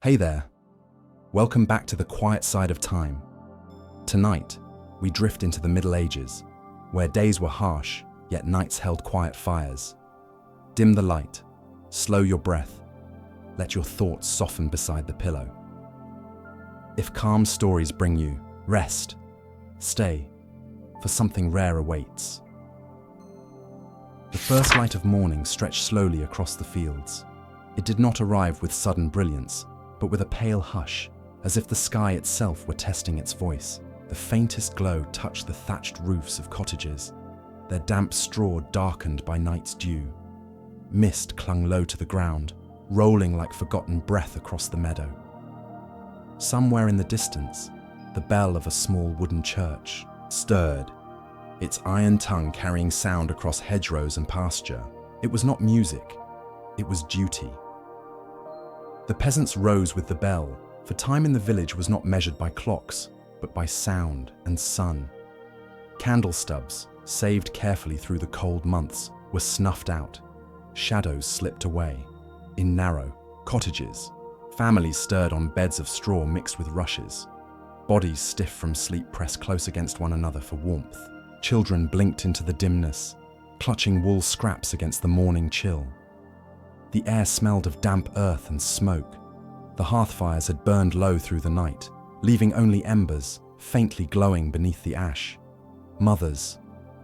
Hey there, welcome back to the quiet side of time. Tonight, we drift into the Middle Ages, where days were harsh, yet nights held quiet fires. Dim the light, slow your breath, let your thoughts soften beside the pillow. If calm stories bring you rest, stay, for something rare awaits. The first light of morning stretched slowly across the fields. It did not arrive with sudden brilliance, but with a pale hush, as if the sky itself were testing its voice. The faintest glow touched the thatched roofs of cottages, their damp straw darkened by night's dew. Mist clung low to the ground, rolling like forgotten breath across the meadow. Somewhere in the distance, the bell of a small wooden church stirred, its iron tongue carrying sound across hedgerows and pasture. It was not music, it was duty. The peasants rose with the bell, for time in the village was not measured by clocks, but by sound and sun. Candle stubs, saved carefully through the cold months, were snuffed out. Shadows slipped away. In narrow cottages, families stirred on beds of straw mixed with rushes. Bodies stiff from sleep pressed close against one another for warmth. Children blinked into the dimness, clutching wool scraps against the morning chill. The air smelled of damp earth and smoke. The hearth fires had burned low through the night, leaving only embers, faintly glowing beneath the ash. Mothers,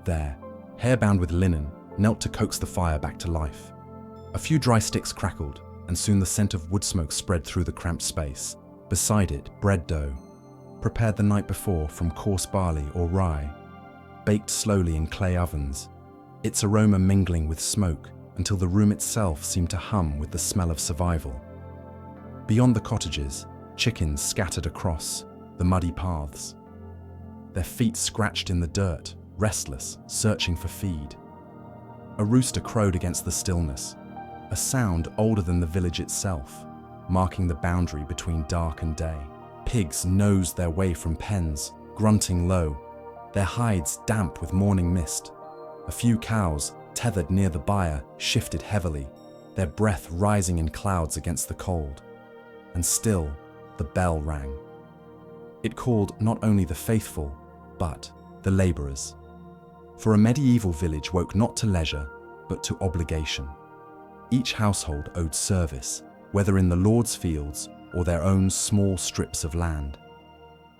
there, hair bound with linen, knelt to coax the fire back to life. A few dry sticks crackled, and soon the scent of wood smoke spread through the cramped space. Beside it, bread dough, prepared the night before from coarse barley or rye, baked slowly in clay ovens, its aroma mingling with smoke until the room itself seemed to hum with the smell of survival. Beyond the cottages, chickens scattered across the muddy paths, their feet scratched in the dirt, restless, searching for feed. A rooster crowed against the stillness, a sound older than the village itself, marking the boundary between dark and day. Pigs nosed their way from pens, grunting low, their hides damp with morning mist. A few cows, tethered near the byre, shifted heavily, their breath rising in clouds against the cold. And still, the bell rang. It called not only the faithful, but the labourers. For a medieval village woke not to leisure, but to obligation. Each household owed service, whether in the Lord's fields or their own small strips of land.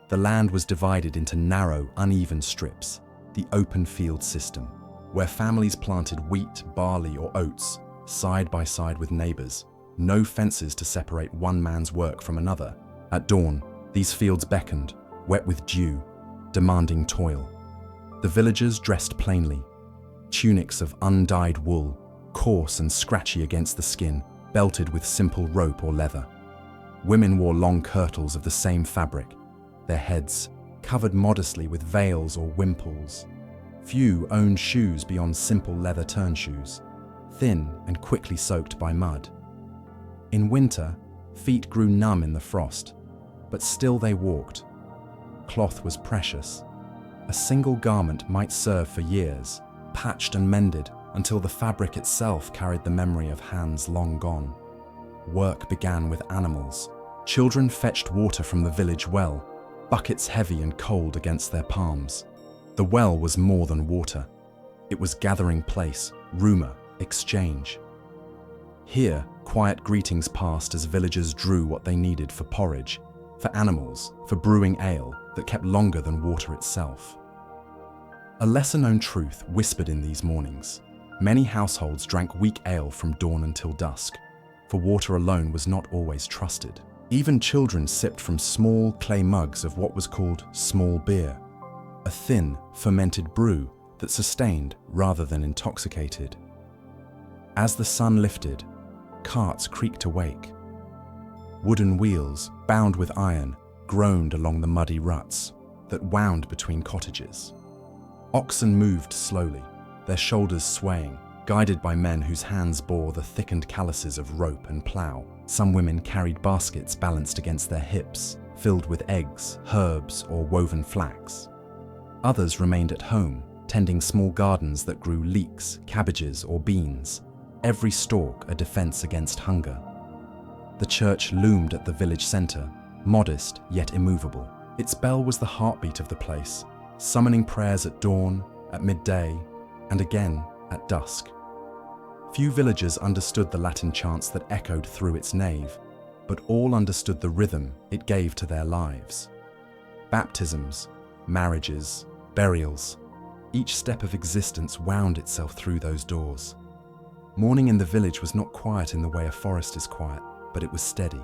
The land was divided into narrow, uneven strips, the open field system, where families planted wheat, barley, or oats, side by side with neighbours, no fences to separate one man's work from another. At dawn, these fields beckoned, wet with dew, demanding toil. The villagers dressed plainly, tunics of undyed wool, coarse and scratchy against the skin, belted with simple rope or leather. Women wore long kirtles of the same fabric, their heads covered modestly with veils or wimples. Few owned shoes beyond simple leather turnshoes, thin and quickly soaked by mud. In winter, feet grew numb in the frost, but still they walked. Cloth was precious. A single garment might serve for years, patched and mended until the fabric itself carried the memory of hands long gone. Work began with animals. Children fetched water from the village well, buckets heavy and cold against their palms. The well was more than water. It was gathering place, rumour, exchange. Here, quiet greetings passed as villagers drew what they needed for porridge, for animals, for brewing ale that kept longer than water itself. A lesser-known truth whispered in these mornings. Many households drank weak ale from dawn until dusk, for water alone was not always trusted. Even children sipped from small clay mugs of what was called small beer, a thin, fermented brew that sustained rather than intoxicated. As the sun lifted, carts creaked awake. Wooden wheels, bound with iron, groaned along the muddy ruts that wound between cottages. Oxen moved slowly, their shoulders swaying, guided by men whose hands bore the thickened calluses of rope and plough. Some women carried baskets balanced against their hips, filled with eggs, herbs, or woven flax. Others remained at home, tending small gardens that grew leeks, cabbages, or beans, every stalk a defense against hunger. The church loomed at the village centre, modest yet immovable. Its bell was the heartbeat of the place, summoning prayers at dawn, at midday, and again at dusk. Few villagers understood the Latin chants that echoed through its nave, but all understood the rhythm it gave to their lives. Baptisms, marriages, burials, each step of existence wound itself through those doors. Morning in the village was not quiet in the way a forest is quiet, but it was steady.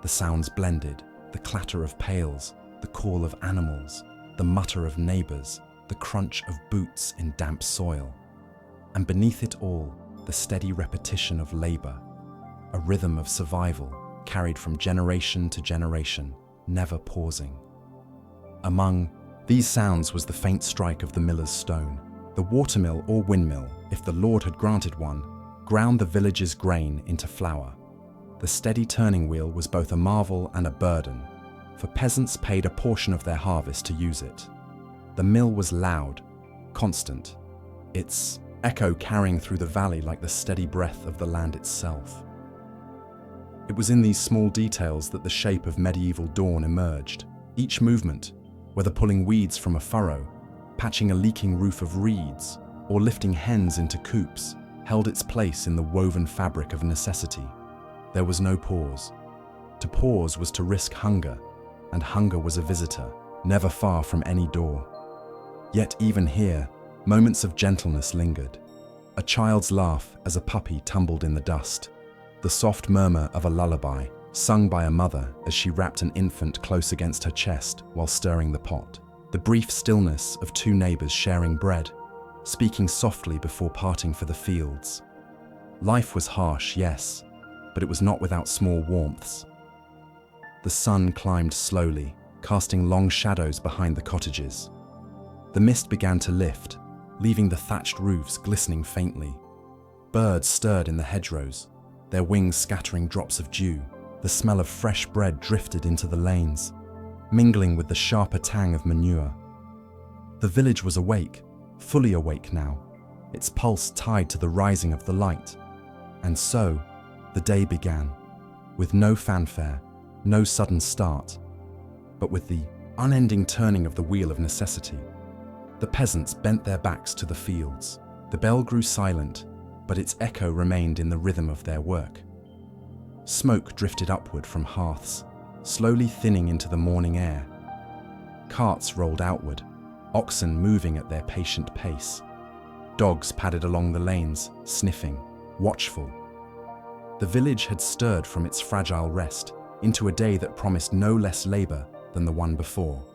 The sounds blended, the clatter of pails, the call of animals, the mutter of neighbors, the crunch of boots in damp soil. And beneath it all, the steady repetition of labor, a rhythm of survival carried from generation to generation, never pausing. Among these sounds was the faint strike of the miller's stone. The watermill or windmill, if the Lord had granted one, ground the village's grain into flour. The steady turning wheel was both a marvel and a burden, for peasants paid a portion of their harvest to use it. The mill was loud, constant, its echo carrying through the valley like the steady breath of the land itself. It was in these small details that the shape of medieval dawn emerged. Each movement, whether pulling weeds from a furrow, patching a leaking roof of reeds, or lifting hens into coops, held its place in the woven fabric of necessity. There was no pause. To pause was to risk hunger, and hunger was a visitor, never far from any door. Yet even here, moments of gentleness lingered. A child's laugh as a puppy tumbled in the dust. The soft murmur of a lullaby, sung by a mother as she wrapped an infant close against her chest while stirring the pot. The brief stillness of two neighbors sharing bread, speaking softly before parting for the fields. Life was harsh, yes, but it was not without small warmths. The sun climbed slowly, casting long shadows behind the cottages. The mist began to lift, leaving the thatched roofs glistening faintly. Birds stirred in the hedgerows, their wings scattering drops of dew. The smell of fresh bread drifted into the lanes, mingling with the sharper tang of manure. The village was awake, fully awake now, its pulse tied to the rising of the light. And so, the day began, with no fanfare, no sudden start, but with the unending turning of the wheel of necessity. The peasants bent their backs to the fields. The bell grew silent, but its echo remained in the rhythm of their work. Smoke drifted upward from hearths, slowly thinning into the morning air. Carts rolled outward, oxen moving at their patient pace. Dogs padded along the lanes, sniffing, watchful. The village had stirred from its fragile rest into a day that promised no less labor than the one before.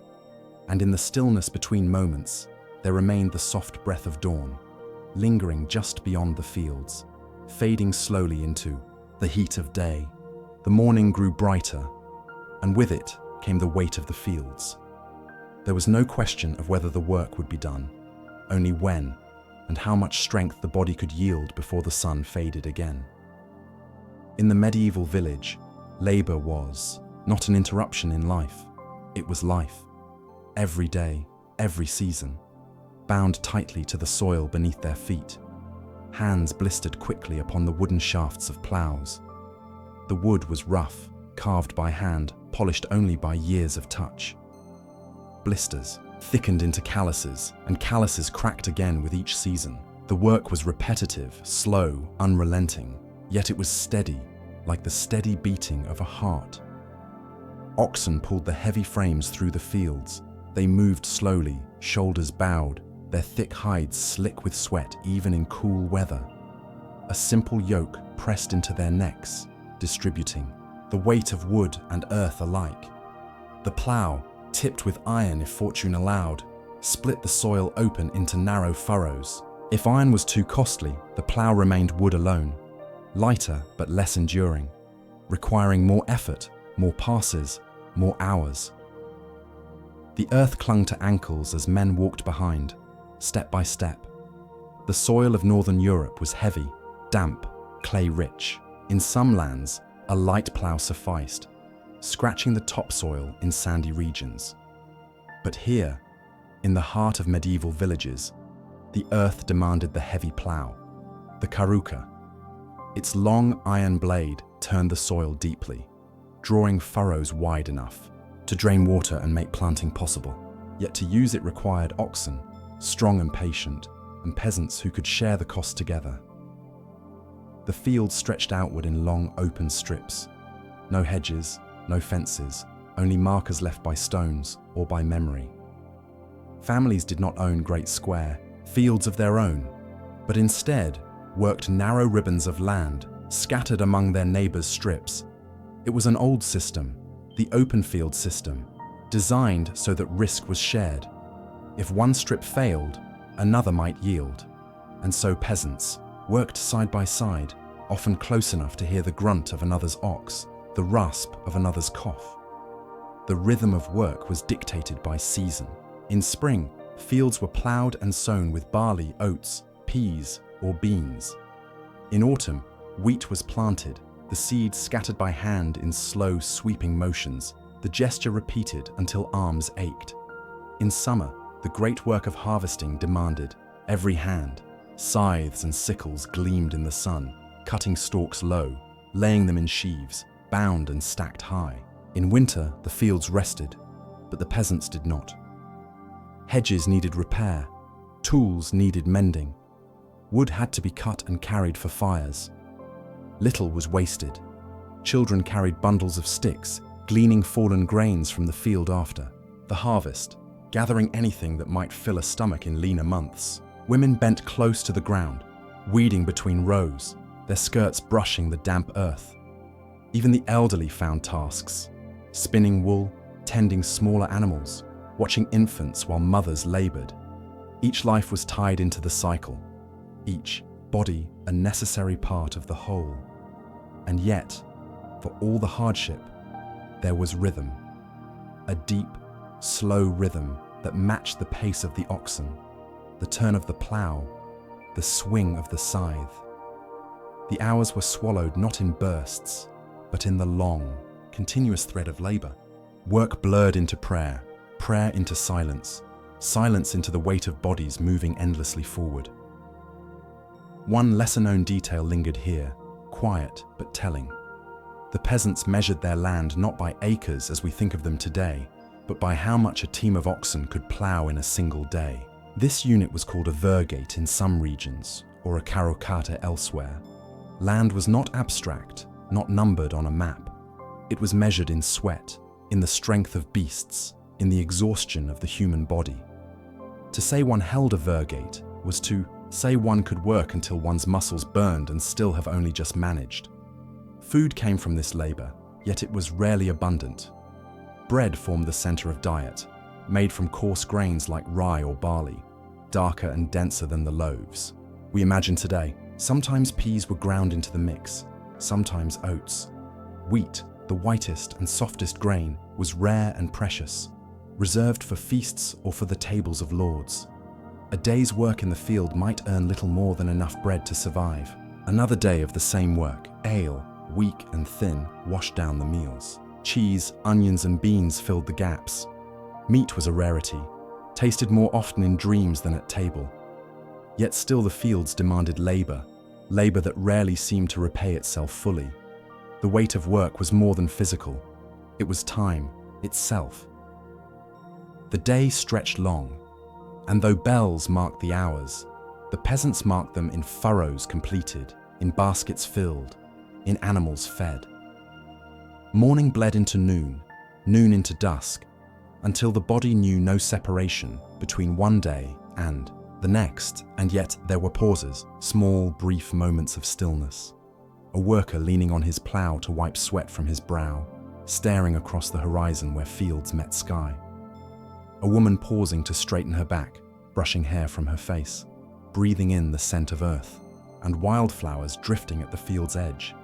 And in the stillness between moments, there remained the soft breath of dawn, lingering just beyond the fields, fading slowly into the heat of day. The morning grew brighter, and with it came the weight of the fields. There was no question of whether the work would be done, only when and how much strength the body could yield before the sun faded again. In the medieval village, labor was not an interruption in life, it was life. Every day, every season, bound tightly to the soil beneath their feet. Hands blistered quickly upon the wooden shafts of plows. The wood was rough, carved by hand, polished only by years of touch. Blisters thickened into calluses, and calluses cracked again with each season. The work was repetitive, slow, unrelenting, yet it was steady, like the steady beating of a heart. Oxen pulled the heavy frames through the fields. They moved slowly, shoulders bowed, their thick hides slick with sweat even in cool weather. A simple yoke pressed into their necks, distributing the weight of wood and earth alike. The plough, tipped with iron if fortune allowed, split the soil open into narrow furrows. If iron was too costly, the plough remained wood alone, lighter but less enduring, requiring more effort, more passes, more hours. The earth clung to ankles as men walked behind, step by step. The soil of northern Europe was heavy, damp, clay-rich. In some lands, a light plough sufficed, scratching the topsoil in sandy regions. But here, in the heart of medieval villages, the earth demanded the heavy plough, the karuka. Its long iron blade turned the soil deeply, drawing furrows wide enough to drain water and make planting possible. Yet to use it required oxen, strong and patient, and peasants who could share the cost together. The field stretched outward in long, open strips. No hedges, no fences, only markers left by stones or by memory. Families did not own great square fields of their own, but instead worked narrow ribbons of land scattered among their neighbors' strips. It was an old system, the open field system, designed so that risk was shared. If one strip failed, another might yield, and so peasants worked side by side, often close enough to hear the grunt of another's ox, the rasp of another's cough. The rhythm of work was dictated by season. In spring, fields were ploughed and sown with barley, oats, peas, or beans. In autumn, wheat was planted, the seeds scattered by hand in slow, sweeping motions, the gesture repeated until arms ached. In summer, the great work of harvesting demanded every hand. Scythes and sickles gleamed in the sun, cutting stalks low, laying them in sheaves, bound and stacked high. In winter, the fields rested, but the peasants did not. Hedges needed repair, tools needed mending. Wood had to be cut and carried for fires. Little was wasted. Children carried bundles of sticks, gleaning fallen grains from the field after the harvest, gathering anything that might fill a stomach in leaner months. Women bent close to the ground, weeding between rows, their skirts brushing the damp earth. Even the elderly found tasks, spinning wool, tending smaller animals, watching infants while mothers labored. Each life was tied into the cycle, each body a necessary part of the whole. And yet, for all the hardship, there was rhythm, a deep, slow rhythm that matched the pace of the oxen, the turn of the plough, the swing of the scythe. The hours were swallowed not in bursts, but in the long, continuous thread of labor. Work blurred into prayer, prayer into silence, silence into the weight of bodies moving endlessly forward. One lesser-known detail lingered here, quiet but telling. The peasants measured their land not by acres as we think of them today, but by how much a team of oxen could plough in a single day. This unit was called a virgate in some regions, or a carrocata elsewhere. Land was not abstract, not numbered on a map. It was measured in sweat, in the strength of beasts, in the exhaustion of the human body. To say one held a virgate was to say one could work until one's muscles burned and still have only just managed. Food came from this labor, yet it was rarely abundant. Bread formed the center of diet, made from coarse grains like rye or barley, darker and denser than the loaves. We imagine today, sometimes peas were ground into the mix, sometimes oats. Wheat, the whitest and softest grain, was rare and precious, reserved for feasts or for the tables of lords. A day's work in the field might earn little more than enough bread to survive. Another day of the same work, ale, weak and thin, washed down the meals. Cheese, onions and beans filled the gaps. Meat was a rarity, tasted more often in dreams than at table. Yet still the fields demanded labor, labor that rarely seemed to repay itself fully. The weight of work was more than physical. It was time itself. The day stretched long, and though bells marked the hours, the peasants marked them in furrows completed, in baskets filled, in animals fed. Morning bled into noon, noon into dusk, until the body knew no separation between one day and the next, and yet there were pauses, small, brief moments of stillness. A worker leaning on his plough to wipe sweat from his brow, staring across the horizon where fields met sky. A woman pausing to straighten her back, brushing hair from her face, breathing in the scent of earth, and wildflowers drifting at the field's edge.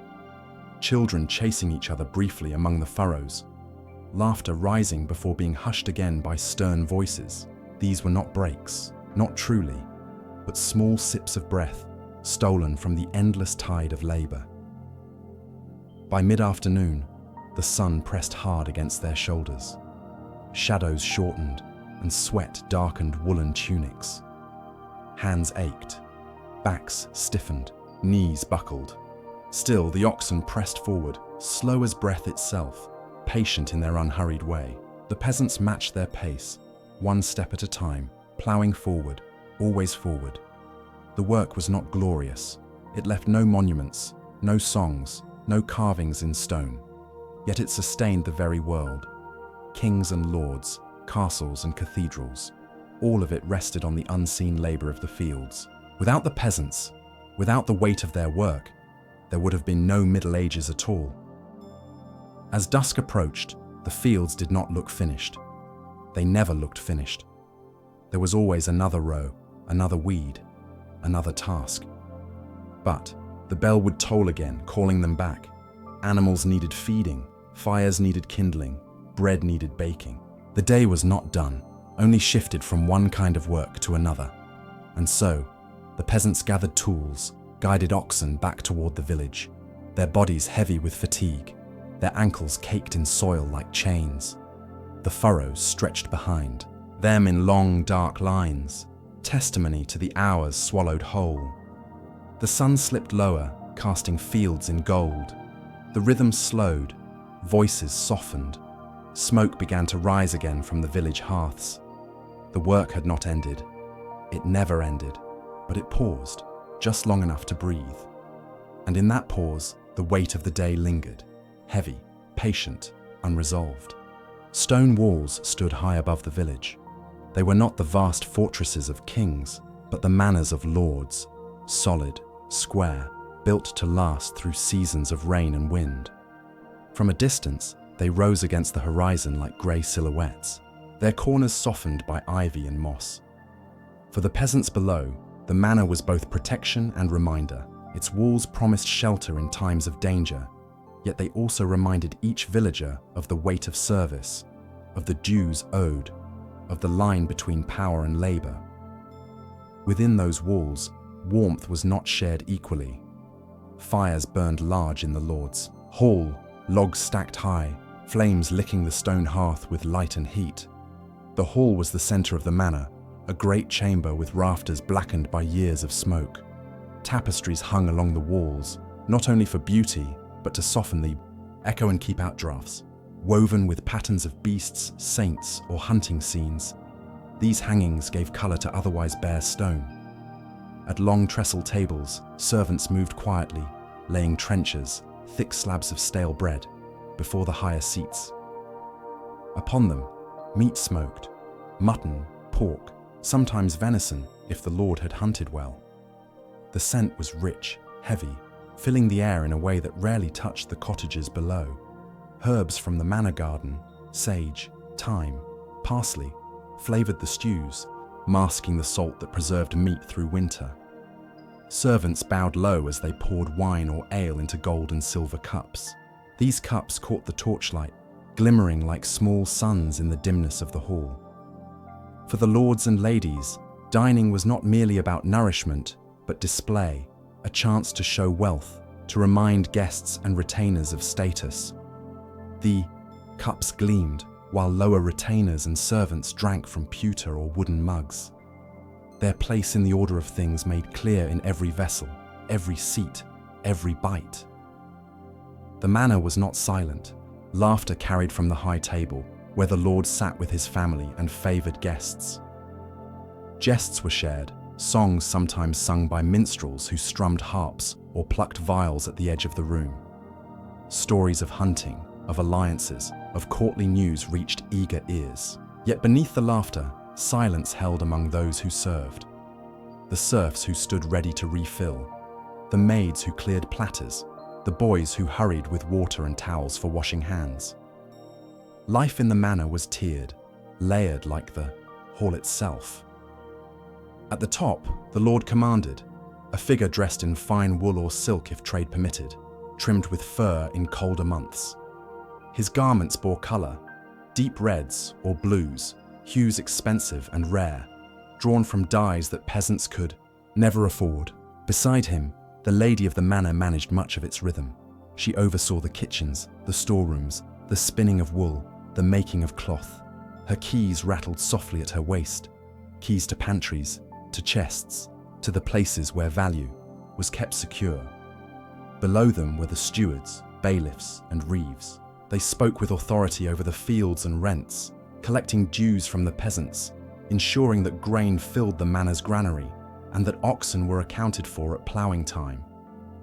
Children chasing each other briefly among the furrows, laughter rising before being hushed again by stern voices. These were not breaks, not truly, but small sips of breath, stolen from the endless tide of labor. By mid-afternoon, the sun pressed hard against their shoulders. Shadows shortened, and sweat darkened woolen tunics. Hands ached, backs stiffened, knees buckled. Still, the oxen pressed forward, slow as breath itself, patient in their unhurried way. The peasants matched their pace, one step at a time, ploughing forward, always forward. The work was not glorious. It left no monuments, no songs, no carvings in stone. Yet it sustained the very world. Kings and lords, castles and cathedrals, all of it rested on the unseen labor of the fields. Without the peasants, without the weight of their work, there would have been no Middle Ages at all. As dusk approached, the fields did not look finished. They never looked finished. There was always another row, another weed, another task. But the bell would toll again, calling them back. Animals needed feeding, fires needed kindling, bread needed baking. The day was not done, only shifted from one kind of work to another. And so, the peasants gathered tools, guided oxen back toward the village, their bodies heavy with fatigue, their ankles caked in soil like chains. The furrows stretched behind, them in long, dark lines, testimony to the hours swallowed whole. The sun slipped lower, casting fields in gold. The rhythm slowed, voices softened. Smoke began to rise again from the village hearths. The work had not ended. It never ended, but it paused, just long enough to breathe. And in that pause, the weight of the day lingered, heavy, patient, unresolved. Stone walls stood high above the village. They were not the vast fortresses of kings, but the manors of lords, solid, square, built to last through seasons of rain and wind. From a distance, they rose against the horizon like grey silhouettes, their corners softened by ivy and moss. For the peasants below, the manor was both protection and reminder. Its walls promised shelter in times of danger, yet they also reminded each villager of the weight of service, of the dues owed, of the line between power and labour. Within those walls, warmth was not shared equally. Fires burned large in the lord's hall, logs stacked high, flames licking the stone hearth with light and heat. The hall was the centre of the manor, a great chamber with rafters blackened by years of smoke. Tapestries hung along the walls, not only for beauty, but to soften the echo and keep out drafts. Woven with patterns of beasts, saints, or hunting scenes, these hangings gave colour to otherwise bare stone. At long trestle tables, servants moved quietly, laying trenchers, thick slabs of stale bread, before the higher seats. Upon them, meat smoked, mutton, pork, sometimes venison if the lord had hunted well. The scent was rich, heavy, filling the air in a way that rarely touched the cottages below. Herbs from the manor garden, sage, thyme, parsley, flavoured the stews, masking the salt that preserved meat through winter. Servants bowed low as they poured wine or ale into gold and silver cups. These cups caught the torchlight, glimmering like small suns in the dimness of the hall. For the lords and ladies, dining was not merely about nourishment, but display, a chance to show wealth, to remind guests and retainers of status. The cups gleamed, while lower retainers and servants drank from pewter or wooden mugs. Their place in the order of things made clear in every vessel, every seat, every bite. The manor was not silent. Laughter carried from the high table, where the lord sat with his family and favoured guests. Jests were shared, songs sometimes sung by minstrels who strummed harps or plucked viols at the edge of the room. Stories of hunting, of alliances, of courtly news reached eager ears. Yet beneath the laughter, silence held among those who served. The serfs who stood ready to refill, the maids who cleared platters, the boys who hurried with water and towels for washing hands. Life in the manor was tiered, layered like the hall itself. At the top, the lord commanded, a figure dressed in fine wool or silk if trade permitted, trimmed with fur in colder months. His garments bore colour, deep reds or blues, hues expensive and rare, drawn from dyes that peasants could never afford. Beside him, the lady of the manor managed much of its rhythm. She oversaw the kitchens, the storerooms, the spinning of wool, the making of cloth. Her keys rattled softly at her waist, keys to pantries, to chests, to the places where value was kept secure. Below them were the stewards, bailiffs, and reeves. They spoke with authority over the fields and rents, collecting dues from the peasants, ensuring that grain filled the manor's granary and that oxen were accounted for at ploughing time.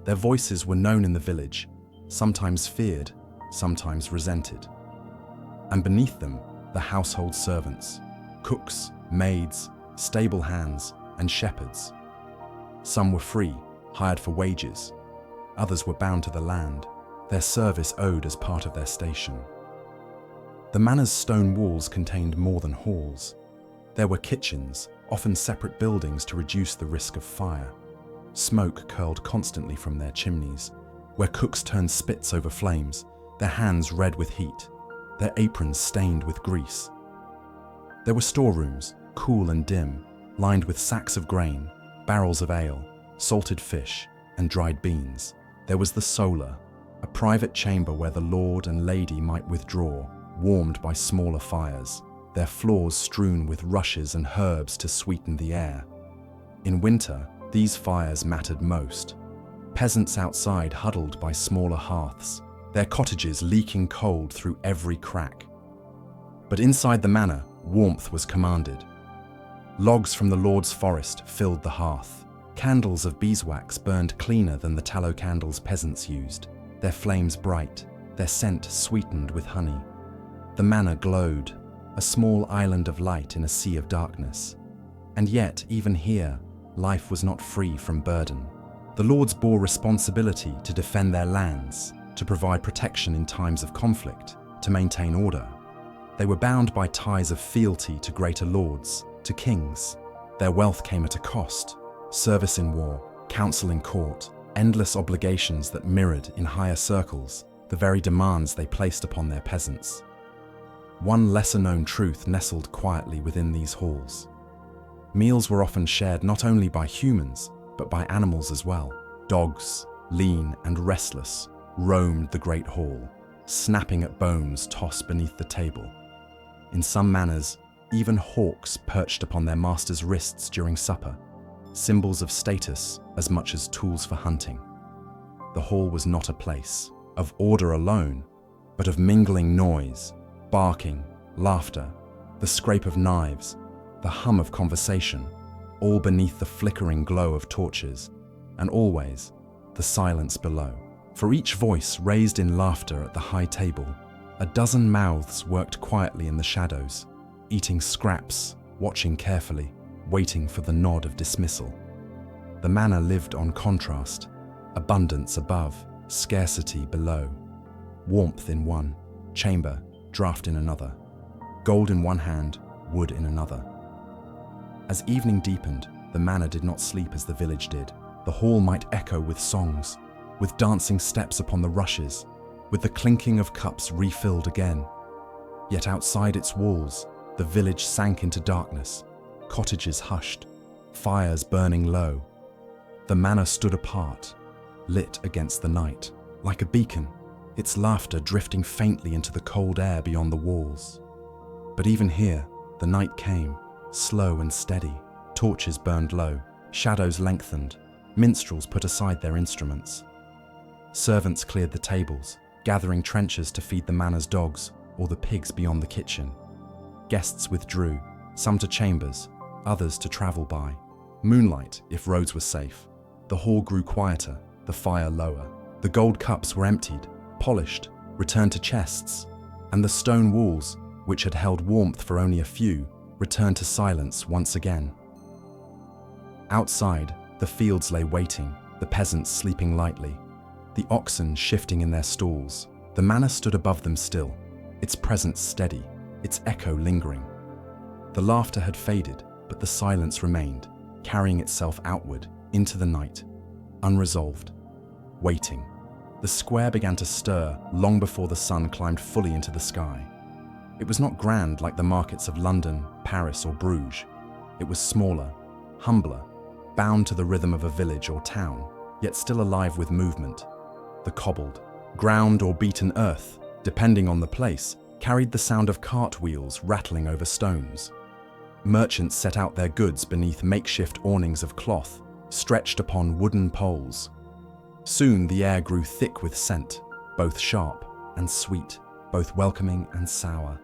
Their voices were known in the village, sometimes feared, sometimes resented. And beneath them, the household servants, cooks, maids, stable hands, and shepherds. Some were free, hired for wages. Others were bound to the land, their service owed as part of their station. The manor's stone walls contained more than halls. There were kitchens, often separate buildings to reduce the risk of fire. Smoke curled constantly from their chimneys, where cooks turned spits over flames, their hands red with heat, their aprons stained with grease. There were storerooms, cool and dim, lined with sacks of grain, barrels of ale, salted fish, and dried beans. There was the solar, a private chamber where the lord and lady might withdraw, warmed by smaller fires, their floors strewn with rushes and herbs to sweeten the air. In winter, these fires mattered most. Peasants outside huddled by smaller hearths, their cottages leaking cold through every crack. But inside the manor, warmth was commanded. Logs from the lord's forest filled the hearth. Candles of beeswax burned cleaner than the tallow candles peasants used, their flames bright, their scent sweetened with honey. The manor glowed, a small island of light in a sea of darkness. And yet, even here, life was not free from burden. The lords bore responsibility to defend their lands, to provide protection in times of conflict, to maintain order. They were bound by ties of fealty to greater lords, to kings. Their wealth came at a cost: service in war, counsel in court, endless obligations that mirrored, in higher circles, the very demands they placed upon their peasants. One lesser-known truth nestled quietly within these halls. Meals were often shared not only by humans, but by animals as well. Dogs, lean and restless, roamed the great hall, snapping at bones tossed beneath the table. In some manors, even hawks perched upon their masters' wrists during supper, symbols of status as much as tools for hunting. The hall was not a place of order alone, but of mingling noise, barking, laughter, the scrape of knives, the hum of conversation, all beneath the flickering glow of torches, and always the silence below. For each voice raised in laughter at the high table, a dozen mouths worked quietly in the shadows, eating scraps, watching carefully, waiting for the nod of dismissal. The manor lived on contrast, abundance above, scarcity below, warmth in one chamber, draught in another, gold in one hand, wood in another. As evening deepened, the manor did not sleep as the village did. The hall might echo with songs, with dancing steps upon the rushes, with the clinking of cups refilled again. Yet outside its walls, the village sank into darkness, cottages hushed, fires burning low. The manor stood apart, lit against the night, like a beacon, its laughter drifting faintly into the cold air beyond the walls. But even here, the night came, slow and steady. Torches burned low, shadows lengthened, minstrels put aside their instruments. Servants cleared the tables, gathering trenchers to feed the manor's dogs or the pigs beyond the kitchen. Guests withdrew, some to chambers, others to travel by. Moonlight, if roads were safe. The hall grew quieter, the fire lower. The gold cups were emptied, polished, returned to chests, and the stone walls, which had held warmth for only a few, returned to silence once again. Outside, the fields lay waiting, the peasants sleeping lightly, the oxen shifting in their stalls. The manor stood above them still, its presence steady, its echo lingering. The laughter had faded, but the silence remained, carrying itself outward, into the night, unresolved, waiting. The square began to stir long before the sun climbed fully into the sky. It was not grand like the markets of London, Paris, or Bruges. It was smaller, humbler, bound to the rhythm of a village or town, yet still alive with movement. The cobbled, ground or beaten earth, depending on the place, carried the sound of cartwheels rattling over stones. Merchants set out their goods beneath makeshift awnings of cloth, stretched upon wooden poles. Soon the air grew thick with scent, both sharp and sweet, both welcoming and sour.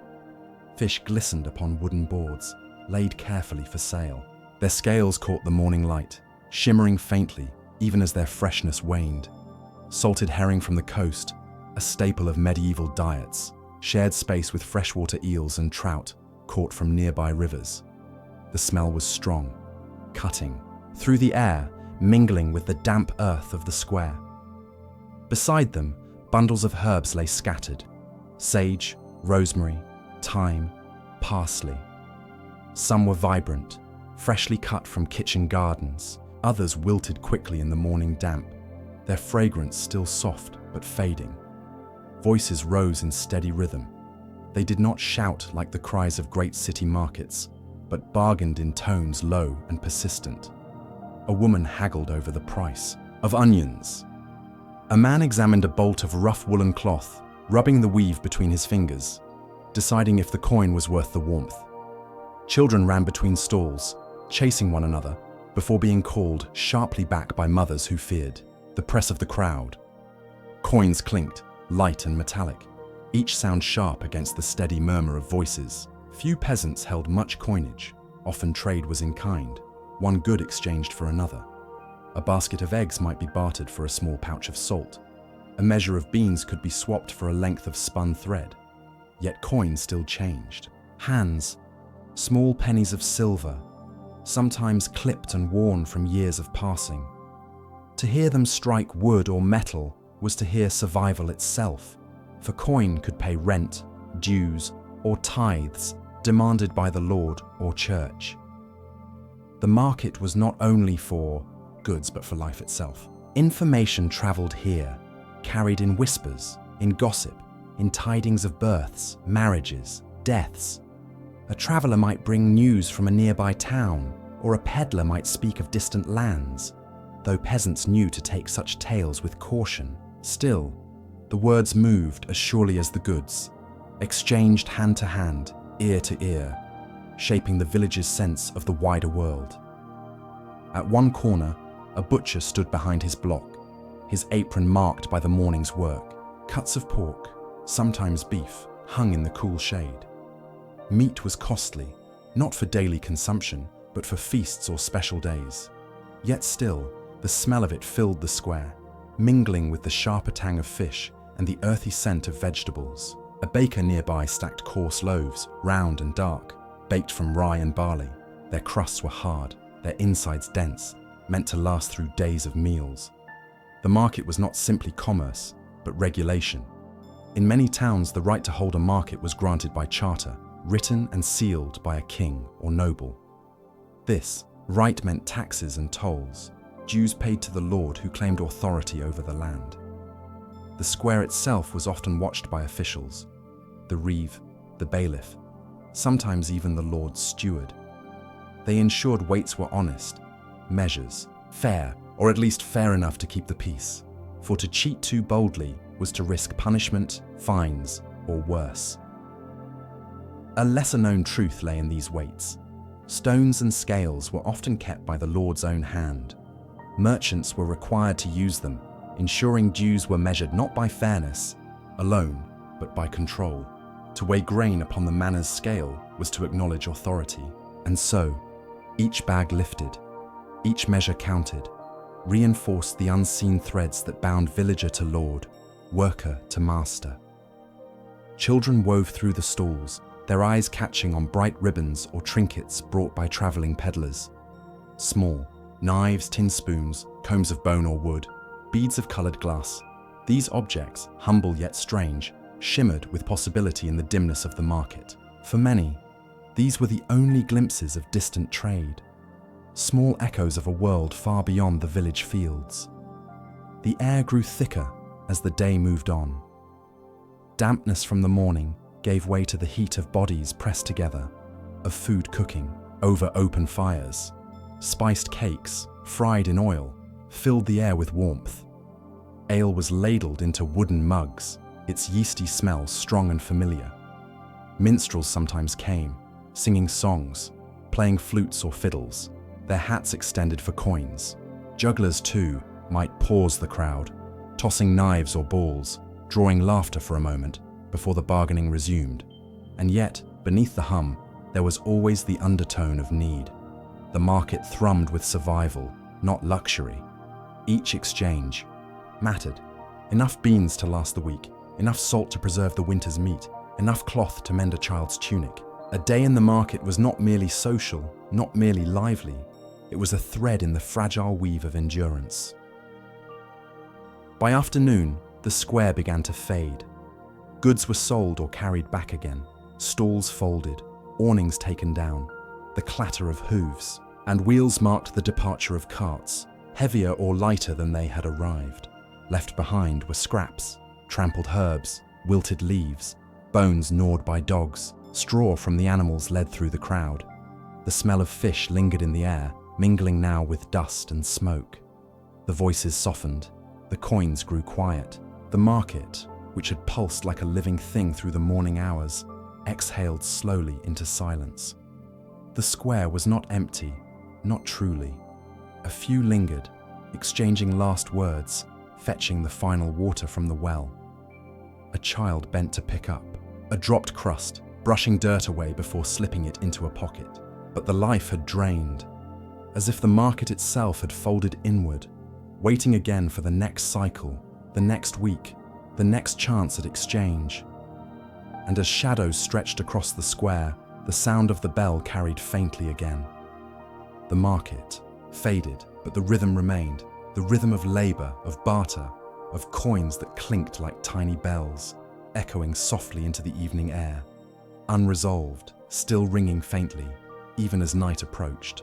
Fish glistened upon wooden boards, laid carefully for sale. Their scales caught the morning light, shimmering faintly even as their freshness waned. Salted herring from the coast, a staple of medieval diets, shared space with freshwater eels and trout caught from nearby rivers. The smell was strong, cutting through the air, mingling with the damp earth of the square. Beside them, bundles of herbs lay scattered: sage, rosemary, thyme, parsley. Some were vibrant, freshly cut from kitchen gardens. Others wilted quickly in the morning damp, their fragrance still soft but fading. Voices rose in steady rhythm. They did not shout like the cries of great city markets, but bargained in tones low and persistent. A woman haggled over the price of onions. A man examined a bolt of rough woolen cloth, rubbing the weave between his fingers, deciding if the coin was worth the warmth. Children ran between stalls, chasing one another, before being called sharply back by mothers who feared the press of the crowd. Coins clinked, light and metallic, each sound sharp against the steady murmur of voices. Few peasants held much coinage. Often trade was in kind, one good exchanged for another. A basket of eggs might be bartered for a small pouch of salt. A measure of beans could be swapped for a length of spun thread. Yet coin still changed. Hands, small pennies of silver, sometimes clipped and worn from years of passing. To hear them strike wood or metal was to hear survival itself, for coin could pay rent, dues, or tithes demanded by the Lord or church. The market was not only for goods but for life itself. Information travelled here, carried in whispers, in gossip, in tidings of births, marriages, deaths. A traveller might bring news from a nearby town, or a peddler might speak of distant lands. Though peasants knew to take such tales with caution, still, the words moved as surely as the goods, exchanged hand to hand, ear to ear, shaping the village's sense of the wider world. At one corner, a butcher stood behind his block, his apron marked by the morning's work. Cuts of pork, sometimes beef, hung in the cool shade. Meat was costly, not for daily consumption, but for feasts or special days. Yet still, the smell of it filled the square, mingling with the sharper tang of fish and the earthy scent of vegetables. A baker nearby stacked coarse loaves, round and dark, baked from rye and barley. Their crusts were hard, their insides dense, meant to last through days of meals. The market was not simply commerce, but regulation. In many towns, the right to hold a market was granted by charter, written and sealed by a king or noble. This right meant taxes and tolls, dues paid to the lord who claimed authority over the land. The square itself was often watched by officials, the reeve, the bailiff, sometimes even the lord's steward. They ensured weights were honest, measures fair, or at least fair enough to keep the peace, for to cheat too boldly was to risk punishment, fines, or worse. A lesser-known truth lay in these weights. Stones and scales were often kept by the lord's own hand. Merchants were required to use them, ensuring dues were measured not by fairness alone, but by control. To weigh grain upon the manor's scale was to acknowledge authority. And so, each bag lifted, each measure counted, reinforced the unseen threads that bound villager to lord, worker to master. Children wove through the stalls, their eyes catching on bright ribbons or trinkets brought by travelling peddlers. Small, knives, tin spoons, combs of bone or wood, beads of coloured glass. These objects, humble yet strange, shimmered with possibility in the dimness of the market. For many, these were the only glimpses of distant trade, small echoes of a world far beyond the village fields. The air grew thicker as the day moved on. Dampness from the morning gave way to the heat of bodies pressed together, of food cooking over open fires. Spiced cakes, fried in oil, filled the air with warmth. Ale was ladled into wooden mugs, its yeasty smell strong and familiar. Minstrels sometimes came, singing songs, playing flutes or fiddles, their hats extended for coins. Jugglers too, might pause the crowd, tossing knives or balls, drawing laughter for a moment before the bargaining resumed. And yet, beneath the hum, there was always the undertone of need. The market thrummed with survival, not luxury. Each exchange mattered. Enough beans to last the week, enough salt to preserve the winter's meat, enough cloth to mend a child's tunic. A day in the market was not merely social, not merely lively. It was a thread in the fragile weave of endurance. By afternoon, the square began to fade. Goods were sold or carried back again, stalls folded, awnings taken down, the clatter of hooves, and wheels marked the departure of carts, heavier or lighter than they had arrived. Left behind were scraps, trampled herbs, wilted leaves, bones gnawed by dogs, straw from the animals led through the crowd. The smell of fish lingered in the air, mingling now with dust and smoke. The voices softened, the coins grew quiet. The market, which had pulsed like a living thing through the morning hours, exhaled slowly into silence. The square was not empty, not truly. A few lingered, exchanging last words, fetching the final water from the well. A child bent to pick up, a dropped crust, brushing dirt away before slipping it into a pocket. But the life had drained, as if the market itself had folded inward, waiting again for the next cycle, the next week, the next chance at exchange. And as shadows stretched across the square, the sound of the bell carried faintly again. The market faded, but the rhythm remained, the rhythm of labor, of barter, of coins that clinked like tiny bells, echoing softly into the evening air, unresolved, still ringing faintly, even as night approached.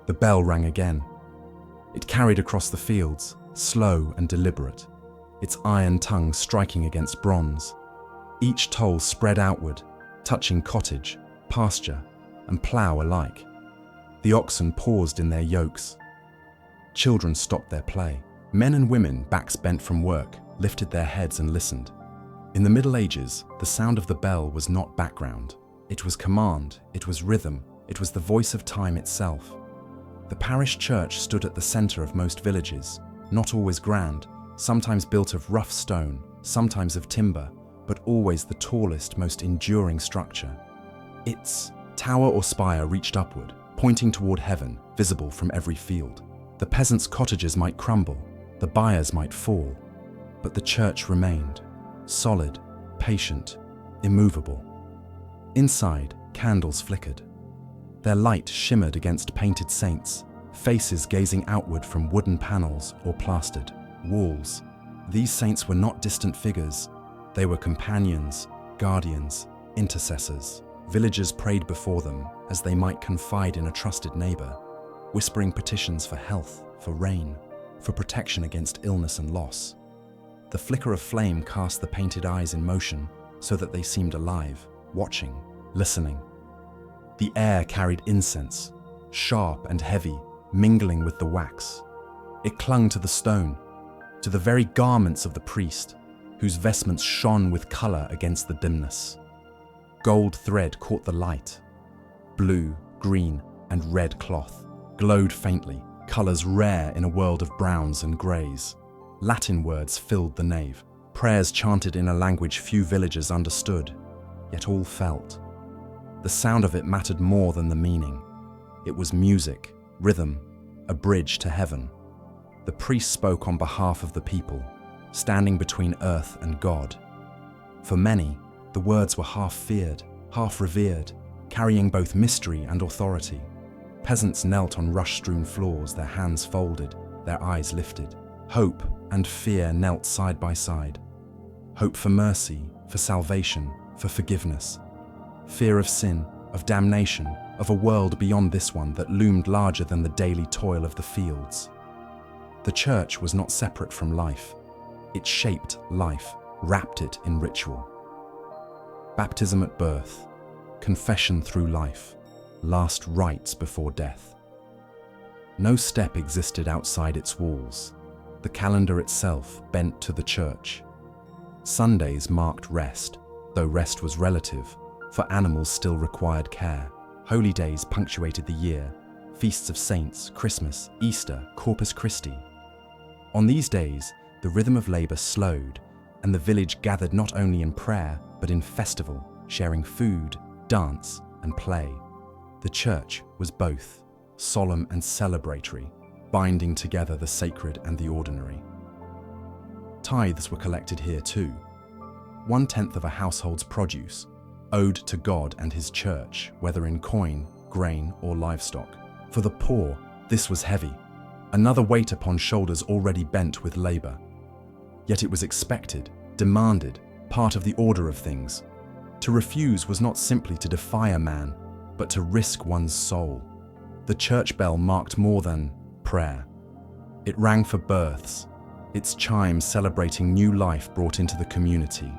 The bell rang again. It carried across the fields, slow and deliberate, its iron tongue striking against bronze. Each toll spread outward, touching cottage, pasture, and plough alike. The oxen paused in their yokes. Children stopped their play. Men and women, backs bent from work, lifted their heads and listened. In the Middle Ages, the sound of the bell was not background. It was command, it was rhythm, it was the voice of time itself. The parish church stood at the center of most villages, not always grand, sometimes built of rough stone, sometimes of timber, but always the tallest, most enduring structure. Its tower or spire reached upward, pointing toward heaven, visible from every field. The peasants' cottages might crumble, the byres might fall, but the church remained, solid, patient, immovable. Inside, candles flickered. Their light shimmered against painted saints, faces gazing outward from wooden panels or plastered walls. These saints were not distant figures. They were companions, guardians, intercessors. Villagers prayed before them as they might confide in a trusted neighbor, whispering petitions for health, for rain, for protection against illness and loss. The flicker of flame cast the painted eyes in motion so that they seemed alive, watching, listening. The air carried incense, sharp and heavy, mingling with the wax. It clung to the stone, to the very garments of the priest, whose vestments shone with color against the dimness. Gold thread caught the light. Blue, green, and red cloth glowed faintly, colors rare in a world of browns and greys. Latin words filled the nave, prayers chanted in a language few villagers understood, yet all felt. The sound of it mattered more than the meaning. It was music, rhythm, a bridge to heaven. The priest spoke on behalf of the people, standing between earth and God. For many, the words were half feared, half revered, carrying both mystery and authority. Peasants knelt on rush-strewn floors, their hands folded, their eyes lifted. Hope and fear knelt side by side. Hope for mercy, for salvation, for forgiveness. Fear of sin, of damnation, of a world beyond this one that loomed larger than the daily toil of the fields. The church was not separate from life. It shaped life, wrapped it in ritual. Baptism at birth, confession through life, last rites before death. No step existed outside its walls. The calendar itself bent to the church. Sundays marked rest, though rest was relative, for animals still required care. Holy days punctuated the year, feasts of saints, Christmas, Easter, Corpus Christi. On these days, the rhythm of labor slowed, and the village gathered not only in prayer, but in festival, sharing food, dance, and play. The church was both solemn and celebratory, binding together the sacred and the ordinary. Tithes were collected here too. 1/10 of a household's produce, owed to God and his church, whether in coin, grain, or livestock. For the poor, this was heavy, another weight upon shoulders already bent with labor. Yet it was expected, demanded, part of the order of things. To refuse was not simply to defy a man, but to risk one's soul. The church bell marked more than prayer. It rang for births, its chime celebrating new life brought into the community.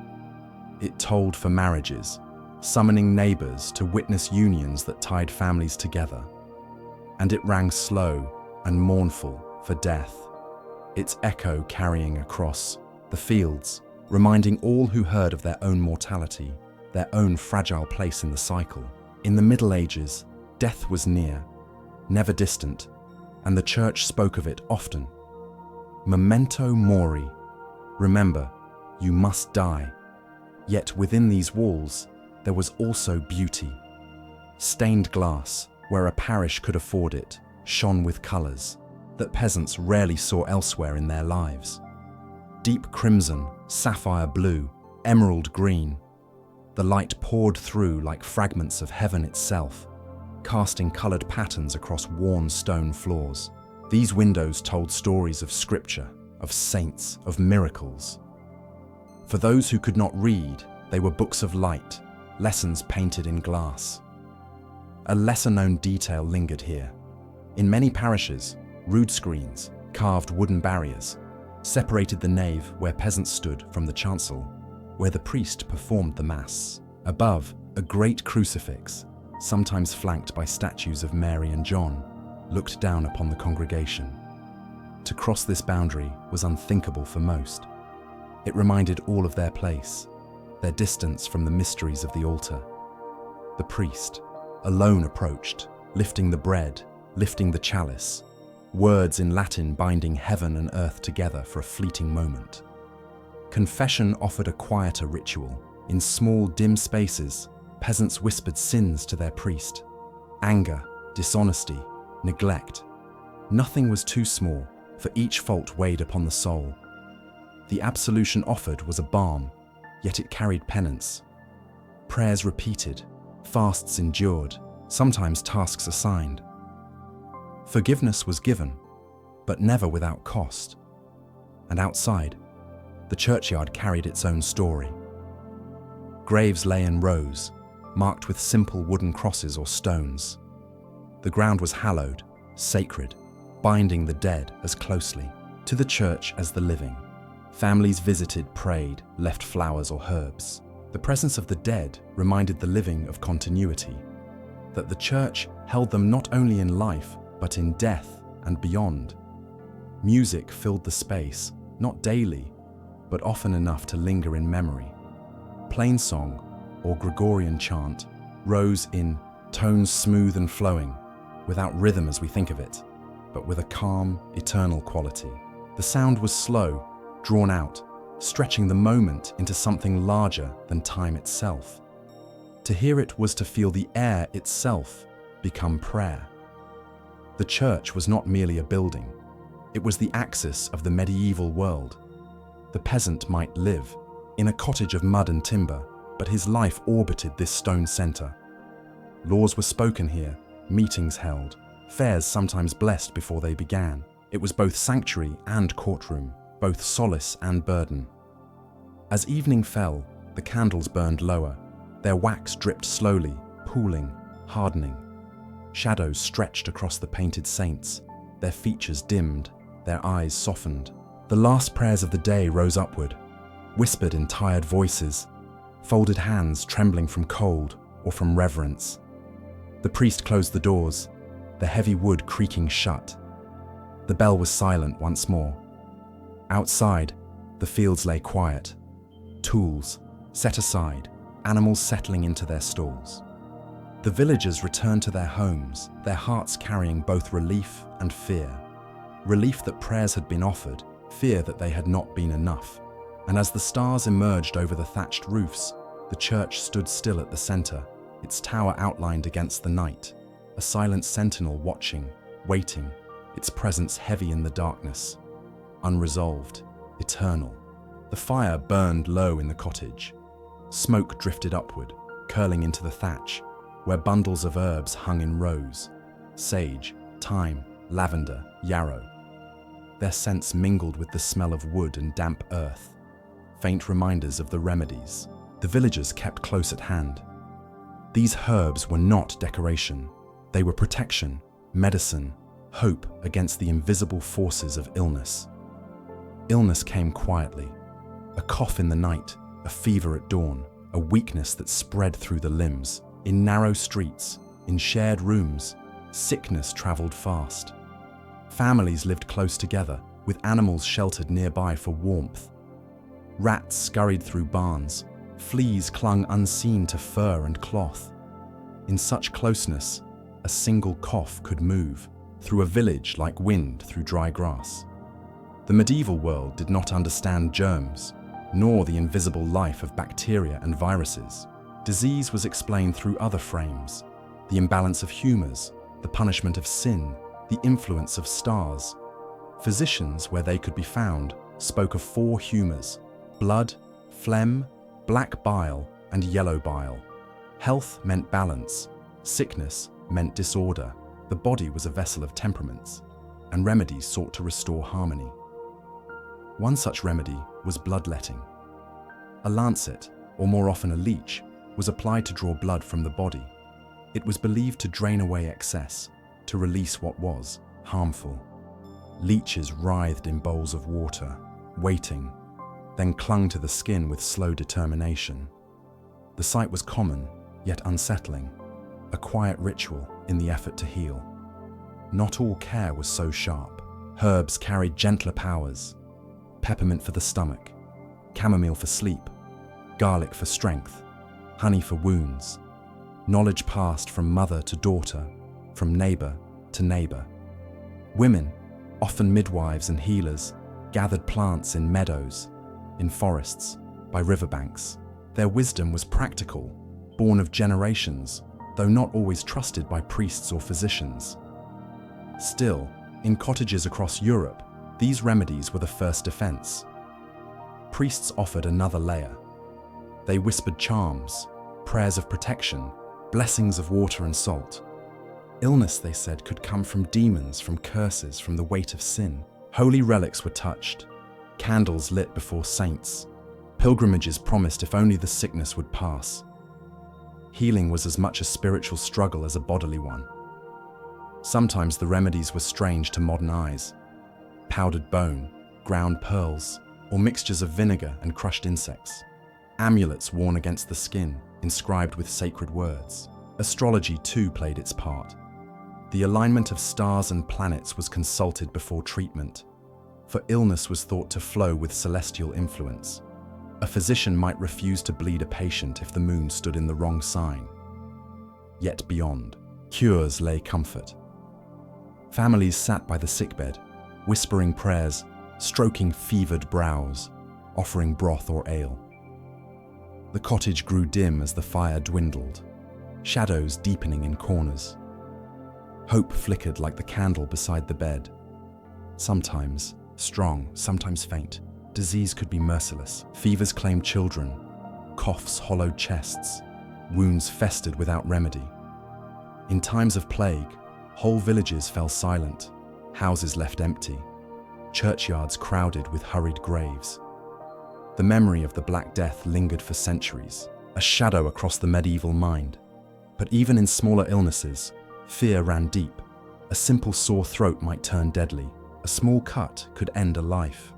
It tolled for marriages, summoning neighbors to witness unions that tied families together. And it rang slow and mournful for death, its echo carrying across the fields, reminding all who heard of their own mortality, their own fragile place in the cycle. In the Middle Ages, death was near, never distant, and the church spoke of it often. Memento mori, remember, you must die. Yet within these walls, there was also beauty. Stained glass, where a parish could afford it, shone with colours that peasants rarely saw elsewhere in their lives. Deep crimson, sapphire blue, emerald green. The light poured through like fragments of heaven itself, casting coloured patterns across worn stone floors. These windows told stories of scripture, of saints, of miracles. For those who could not read, they were books of light, lessons painted in glass. A lesser-known detail lingered here. In many parishes, rood screens, carved wooden barriers, separated the nave where peasants stood from the chancel, where the priest performed the Mass. Above, a great crucifix, sometimes flanked by statues of Mary and John, looked down upon the congregation. To cross this boundary was unthinkable for most. It reminded all of their place, their distance from the mysteries of the altar. The priest, alone approached, lifting the bread, lifting the chalice, words in Latin binding heaven and earth together for a fleeting moment. Confession offered a quieter ritual. In small, dim spaces, peasants whispered sins to their priest. Anger, dishonesty, neglect. Nothing was too small, for each fault weighed upon the soul. The absolution offered was a balm, yet it carried penance. Prayers repeated, fasts endured, sometimes tasks assigned. Forgiveness was given, but never without cost. And outside, the churchyard carried its own story. Graves lay in rows, marked with simple wooden crosses or stones. The ground was hallowed, sacred, binding the dead as closely to the church as the living. Families visited, prayed, left flowers or herbs. The presence of the dead reminded the living of continuity, that the church held them not only in life, but in death and beyond. Music filled the space, not daily, but often enough to linger in memory. Plainsong, or Gregorian chant, rose in tones smooth and flowing, without rhythm as we think of it, but with a calm, eternal quality. The sound was slow, drawn out, stretching the moment into something larger than time itself. To hear it was to feel the air itself become prayer. The church was not merely a building. It was the axis of the medieval world. The peasant might live in a cottage of mud and timber, but his life orbited this stone center. Laws were spoken here, meetings held, fairs sometimes blessed before they began. It was both sanctuary and courtroom, both solace and burden. As evening fell, the candles burned lower. Their wax dripped slowly, pooling, hardening. Shadows stretched across the painted saints, their features dimmed, their eyes softened. The last prayers of the day rose upward, whispered in tired voices, folded hands trembling from cold or from reverence. The priest closed the doors, the heavy wood creaking shut. The bell was silent once more. Outside, the fields lay quiet. Tools set aside, animals settling into their stalls. The villagers returned to their homes, their hearts carrying both relief and fear. Relief that prayers had been offered, fear that they had not been enough. And as the stars emerged over the thatched roofs, the church stood still at the center, its tower outlined against the night, a silent sentinel watching, waiting, its presence heavy in the darkness, unresolved, eternal. The fire burned low in the cottage. Smoke drifted upward, curling into the thatch, where bundles of herbs hung in rows: sage, thyme, lavender, yarrow. Their scents mingled with the smell of wood and damp earth, faint reminders of the remedies the villagers kept close at hand. These herbs were not decoration. They were protection, medicine, hope against the invisible forces of illness. Illness came quietly. A cough in the night, a fever at dawn, a weakness that spread through the limbs. In narrow streets, in shared rooms, sickness traveled fast. Families lived close together, with animals sheltered nearby for warmth. Rats scurried through barns, fleas clung unseen to fur and cloth. In such closeness, a single cough could move through a village like wind through dry grass. The medieval world did not understand germs, nor the invisible life of bacteria and viruses. Disease was explained through other frames: the imbalance of humors, the punishment of sin, the influence of stars. Physicians, where they could be found, spoke of 4 humors: blood, phlegm, black bile, and yellow bile. Health meant balance. Sickness meant disorder. The body was a vessel of temperaments, and remedies sought to restore harmony. One such remedy was bloodletting. A lancet, or more often a leech, was applied to draw blood from the body. It was believed to drain away excess, to release what was harmful. Leeches writhed in bowls of water, waiting, then clung to the skin with slow determination. The sight was common, yet unsettling, a quiet ritual in the effort to heal. Not all care was so sharp. Herbs carried gentler powers: peppermint for the stomach, chamomile for sleep, garlic for strength, honey for wounds. Knowledge passed from mother to daughter, from neighbor to neighbor. Women, often midwives and healers, gathered plants in meadows, in forests, by riverbanks. Their wisdom was practical, born of generations, though not always trusted by priests or physicians. Still, in cottages across Europe, these remedies were the first defense. Priests offered another layer. They whispered charms, prayers of protection, blessings of water and salt. Illness, they said, could come from demons, from curses, from the weight of sin. Holy relics were touched, candles lit before saints. Pilgrimages promised if only the sickness would pass. Healing was as much a spiritual struggle as a bodily one. Sometimes the remedies were strange to modern eyes: powdered bone, ground pearls, or mixtures of vinegar and crushed insects. Amulets worn against the skin, inscribed with sacred words. Astrology too played its part. The alignment of stars and planets was consulted before treatment, for illness was thought to flow with celestial influence. A physician might refuse to bleed a patient if the moon stood in the wrong sign. Yet beyond cures lay comfort. Families sat by the sickbed, whispering prayers, stroking fevered brows, offering broth or ale. The cottage grew dim as the fire dwindled, shadows deepening in corners. Hope flickered like the candle beside the bed. Sometimes strong, sometimes faint, disease could be merciless. Fevers claimed children, coughs hollowed chests, wounds festered without remedy. In times of plague, whole villages fell silent, houses left empty, churchyards crowded with hurried graves. The memory of the Black Death lingered for centuries, a shadow across the medieval mind. But even in smaller illnesses, fear ran deep. A simple sore throat might turn deadly. A small cut could end a life.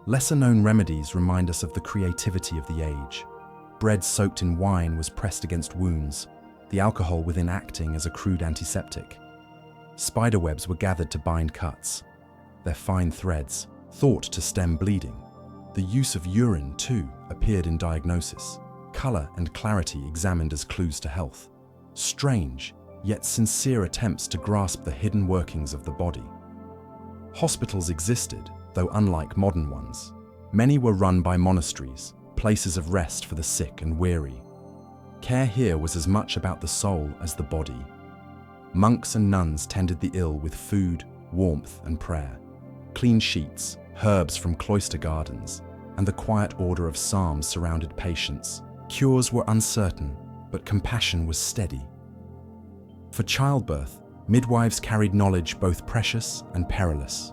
Lesser-known remedies remind us of the creativity of the age. Bread soaked in wine was pressed against wounds, the alcohol within acting as a crude antiseptic. Spiderwebs were gathered to bind cuts, their fine threads thought to stem bleeding. The use of urine, too, appeared in diagnosis. Color and clarity examined as clues to health. Strange, yet sincere attempts to grasp the hidden workings of the body. Hospitals existed, though unlike modern ones. Many were run by monasteries, places of rest for the sick and weary. Care here was as much about the soul as the body. Monks and nuns tended the ill with food, warmth, and prayer. Clean sheets, herbs from cloister gardens, and the quiet order of psalms surrounded patients. Cures were uncertain, but compassion was steady. For childbirth, midwives carried knowledge both precious and perilous.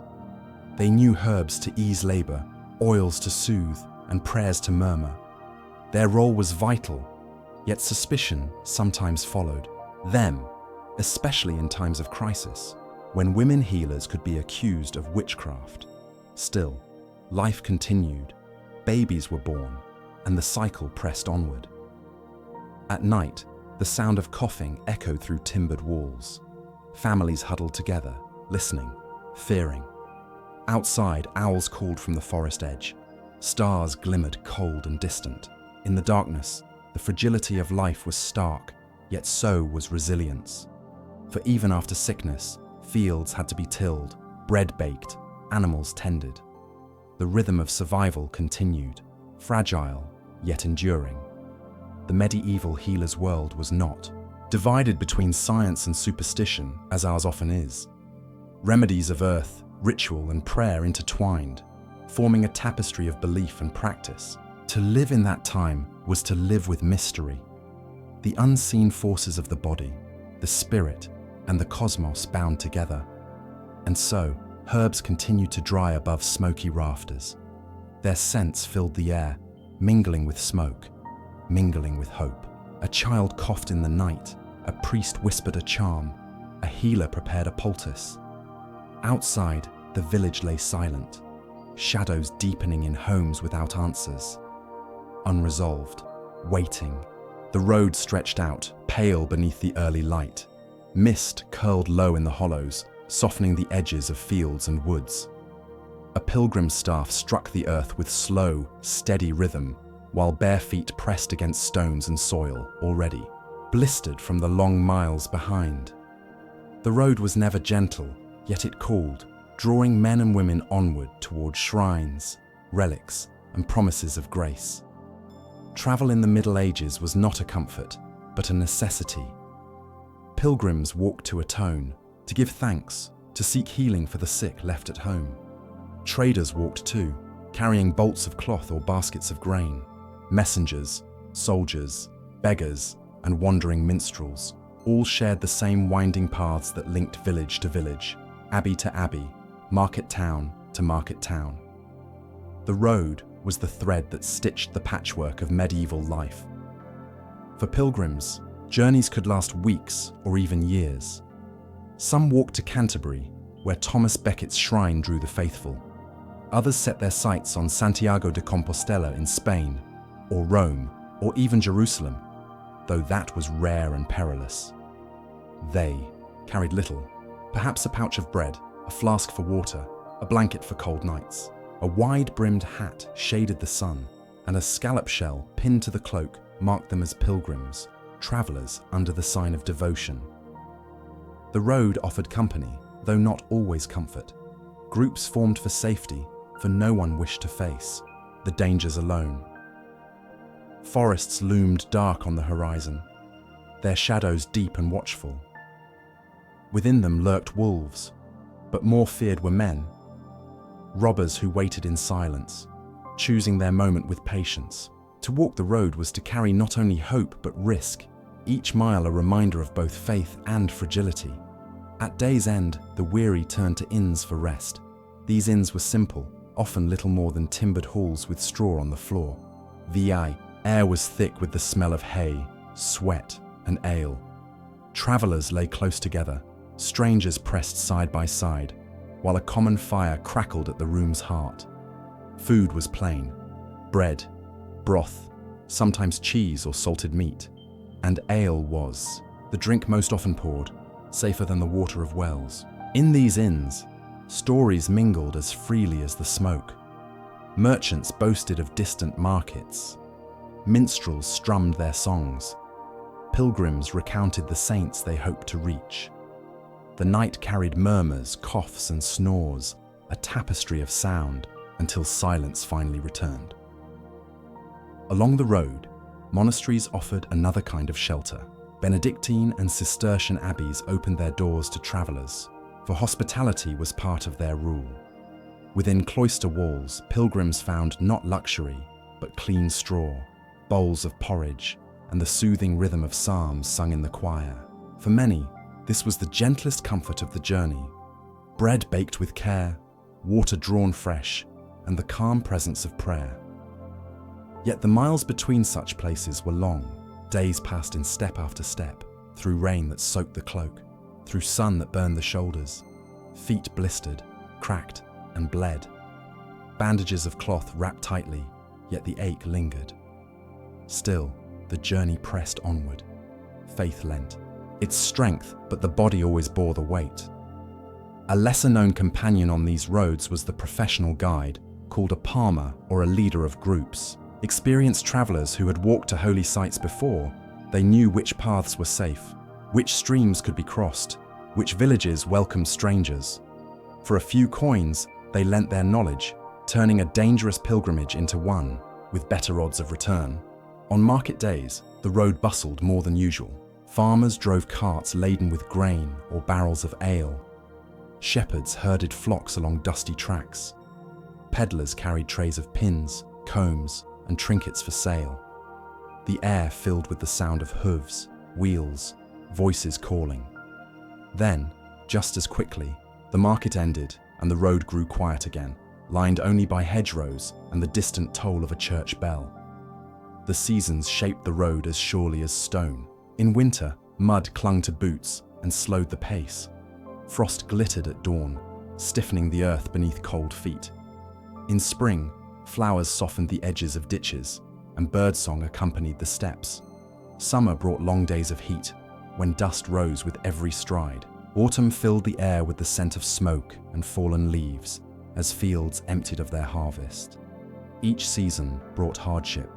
They knew herbs to ease labor, oils to soothe, and prayers to murmur. Their role was vital, yet suspicion sometimes followed them, especially in times of crisis, when women healers could be accused of witchcraft. Still, life continued, babies were born, and the cycle pressed onward. At night, the sound of coughing echoed through timbered walls. Families huddled together, listening, fearing. Outside, owls called from the forest edge. Stars glimmered cold and distant. In the darkness, the fragility of life was stark, yet so was resilience. For even after sickness, fields had to be tilled, bread baked, animals tended. The rhythm of survival continued, fragile, yet enduring. The medieval healer's world was not divided between science and superstition, as ours often is. Remedies of earth, ritual, and prayer intertwined, forming a tapestry of belief and practice. To live in that time was to live with mystery. The unseen forces of the body, the spirit, and the cosmos bound together. And so, herbs continued to dry above smoky rafters. Their scents filled the air, mingling with smoke, mingling with hope. A child coughed in the night, a priest whispered a charm, a healer prepared a poultice. Outside, the village lay silent, shadows deepening in homes without answers. Unresolved, waiting. The road stretched out, pale beneath the early light. Mist curled low in the hollows, softening the edges of fields and woods. A pilgrim's staff struck the earth with slow, steady rhythm, while bare feet pressed against stones and soil already blistered from the long miles behind. The road was never gentle, yet it called, drawing men and women onward toward shrines, relics, and promises of grace. Travel in the Middle Ages was not a comfort, but a necessity. Pilgrims walked to atone, to give thanks, to seek healing for the sick left at home. Traders walked too, carrying bolts of cloth or baskets of grain. Messengers, soldiers, beggars, and wandering minstrels all shared the same winding paths that linked village to village, abbey to abbey, market town to market town. The road was the thread that stitched the patchwork of medieval life. For pilgrims, journeys could last weeks or even years. Some walked to Canterbury, where Thomas Becket's shrine drew the faithful. Others set their sights on Santiago de Compostela in Spain, or Rome, or even Jerusalem, though that was rare and perilous. They carried little, perhaps a pouch of bread, a flask for water, a blanket for cold nights. A wide-brimmed hat shaded the sun, and a scallop shell pinned to the cloak marked them as pilgrims, travelers under the sign of devotion. The road offered company, though not always comfort. Groups formed for safety, for no one wished to face the dangers alone. Forests loomed dark on the horizon, their shadows deep and watchful. Within them lurked wolves, but more feared were men, robbers who waited in silence, choosing their moment with patience. To walk the road was to carry not only hope but risk, each mile a reminder of both faith and fragility. At day's end, the weary turned to inns for rest. These inns were simple, often little more than timbered halls with straw on the floor. The air was thick with the smell of hay, sweat, and ale. Travelers lay close together, strangers pressed side by side, while a common fire crackled at the room's heart. Food was plain: bread, broth, sometimes cheese or salted meat. And ale was the drink most often poured, safer than the water of wells. In these inns, stories mingled as freely as the smoke. Merchants boasted of distant markets. Minstrels strummed their songs. Pilgrims recounted the saints they hoped to reach. The night carried murmurs, coughs, and snores, a tapestry of sound until silence finally returned. Along the road, monasteries offered another kind of shelter. Benedictine and Cistercian abbeys opened their doors to travelers, for hospitality was part of their rule. Within cloister walls, pilgrims found not luxury, but clean straw, bowls of porridge, and the soothing rhythm of psalms sung in the choir. For many, this was the gentlest comfort of the journey. Bread baked with care, water drawn fresh, and the calm presence of prayer. Yet the miles between such places were long. Days passed in step after step, through rain that soaked the cloak, through sun that burned the shoulders, feet blistered, cracked, and bled. Bandages of cloth wrapped tightly, yet the ache lingered. Still, the journey pressed onward. Faith lent its strength, but the body always bore the weight. A lesser-known companion on these roads was the professional guide, called a palmer or a leader of groups. Experienced travelers who had walked to holy sites before, they knew which paths were safe, which streams could be crossed, which villages welcomed strangers. For a few coins, they lent their knowledge, turning a dangerous pilgrimage into one with better odds of return. On market days, the road bustled more than usual. Farmers drove carts laden with grain or barrels of ale. Shepherds herded flocks along dusty tracks. Peddlers carried trays of pins, combs, and trinkets for sale. The air filled with the sound of hooves, wheels, voices calling. Then, just as quickly, the market ended and the road grew quiet again, lined only by hedgerows and the distant toll of a church bell. The seasons shaped the road as surely as stone. In winter, mud clung to boots and slowed the pace. Frost glittered at dawn, stiffening the earth beneath cold feet. In spring, flowers softened the edges of ditches, and birdsong accompanied the steps. Summer brought long days of heat, when dust rose with every stride. Autumn filled the air with the scent of smoke and fallen leaves, as fields emptied of their harvest. Each season brought hardship,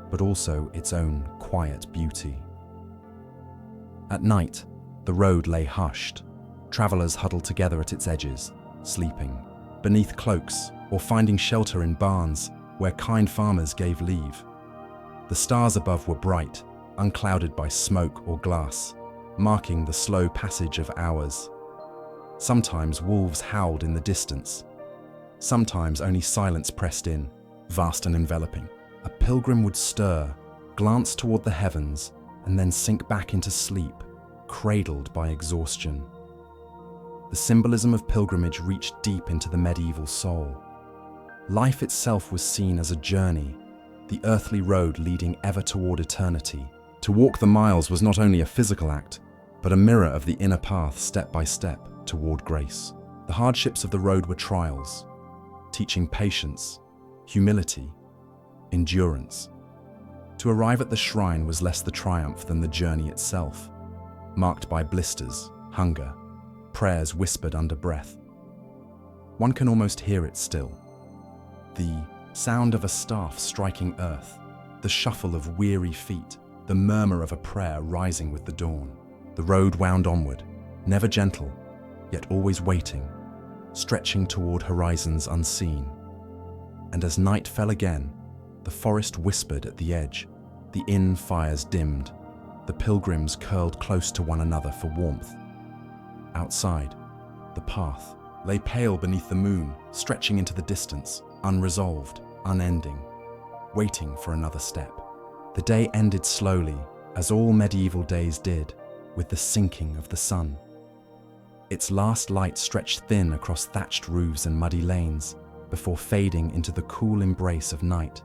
but also its own quiet beauty. At night, the road lay hushed. Travelers huddled together at its edges, sleeping, beneath cloaks or finding shelter in barns where kind farmers gave leave. The stars above were bright, unclouded by smoke or glass, marking the slow passage of hours. Sometimes wolves howled in the distance. Sometimes only silence pressed in, vast and enveloping. A pilgrim would stir, glance toward the heavens, and then sink back into sleep, cradled by exhaustion. The symbolism of pilgrimage reached deep into the medieval soul. Life itself was seen as a journey, the earthly road leading ever toward eternity. To walk the miles was not only a physical act, but a mirror of the inner path step by step toward grace. The hardships of the road were trials, teaching patience, humility, endurance. To arrive at the shrine was less the triumph than the journey itself, marked by blisters, hunger, prayers whispered under breath. One can almost hear it still. The sound of a staff striking earth, the shuffle of weary feet, the murmur of a prayer rising with the dawn. The road wound onward, never gentle, yet always waiting, stretching toward horizons unseen. And as night fell again, the forest whispered at the edge, the inn fires dimmed, the pilgrims curled close to one another for warmth. Outside, the path lay pale beneath the moon, stretching into the distance, unresolved, unending, waiting for another step. The day ended slowly, as all medieval days did, with the sinking of the sun. Its last light stretched thin across thatched roofs and muddy lanes, before fading into the cool embrace of night.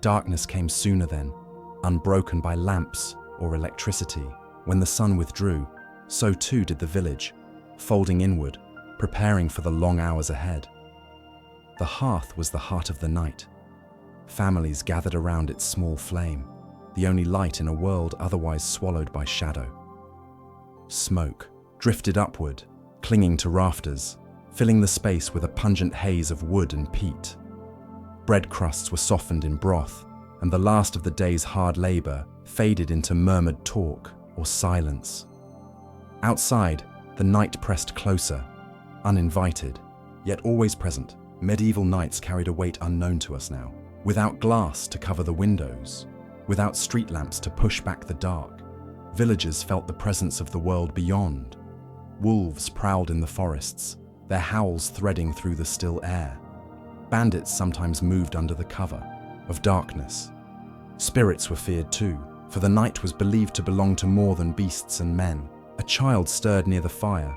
Darkness came sooner then, unbroken by lamps or electricity. When the sun withdrew, so too did the village, folding inward, preparing for the long hours ahead. The hearth was the heart of the night. Families gathered around its small flame, the only light in a world otherwise swallowed by shadow. Smoke drifted upward, clinging to rafters, filling the space with a pungent haze of wood and peat. Bread crusts were softened in broth, and the last of the day's hard labor faded into murmured talk or silence. Outside, the night pressed closer, uninvited, yet always present, medieval nights carried a weight unknown to us now. Without glass to cover the windows, without street lamps to push back the dark, villagers felt the presence of the world beyond. Wolves prowled in the forests, their howls threading through the still air. Bandits sometimes moved under the cover of darkness. Spirits were feared too, for the night was believed to belong to more than beasts and men. A child stirred near the fire,